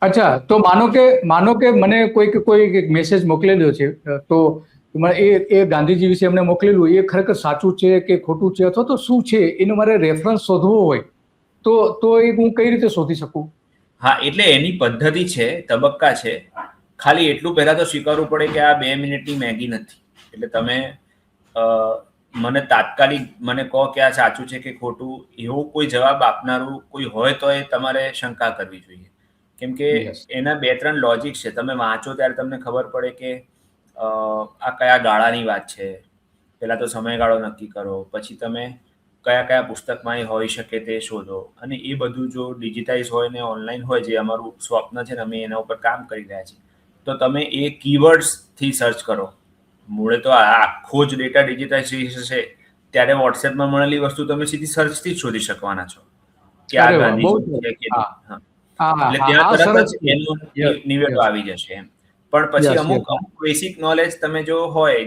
અચ્છા, તો માનો કે મને કોઈ મેસેજ મોકલેલો છે, તો એ ગાંધીજી વિશે એમને મોકલેલું એ ખરેખર સાચું છે કે ખોટું છે, અથવા તો શું છે એનો મારે રેફરન્સ શોધવો હોય તો એ હું કઈ રીતે શોધી શકું? હા, એટલે એની પદ્ધતિ છે, તબક્કા છે. ખાલી એટલું પહેલા તો સ્વીકારવું પડે કે આ 2 મિનિટની મેગી નથી. એટલે તમે મને તાત્કાલિક મને કહો કે આ સાચું છે કે ખોટું, એવો કોઈ જવાબ આપનારું કોઈ હોય તો એ તમારે શંકા કરવી જોઈએ. કેમ કે યસ. એના 2-3 લોજિક છે. તમે વાંચો ત્યારે તમને ખબર પડે કે આ કયા ગાળાની વાત છે. પહેલાં તો સમયગાળો નક્કી કરો. પછી તમે કયા પુસ્તકમાં એ હોઈ શકે તે શોધો. અને એ બધું જો ડિજિટાઇઝ હોય ને ઓનલાઈન હોય, જે અમારું સ્વપ્ન છે ને અમે એના ઉપર કામ કરી રહ્યા છીએ, તો તમે એ કીવર્ડ્સથી સર્ચ કરો. મૂળે તો આખો જ ડેટા ડિજિટાઇઝ હશે ત્યારે વોટ્સએપમાં મળેલી વસ્તુ તમે સીધી સર્ચથી જ શોધી શકવાના છો કે આ અરે વાહ, બહુ ગાંધીજી છે સરસ. કે હા. નહીં. હા, હા, એટલે હા, ત્યાં આ સરસ તરત છે. જ એનો યસ. નિવેડો યસ. આવી જશે એમ. પણ પછી યસ. યસ. અમુક બેસિક નોલેજ તમે જો હોય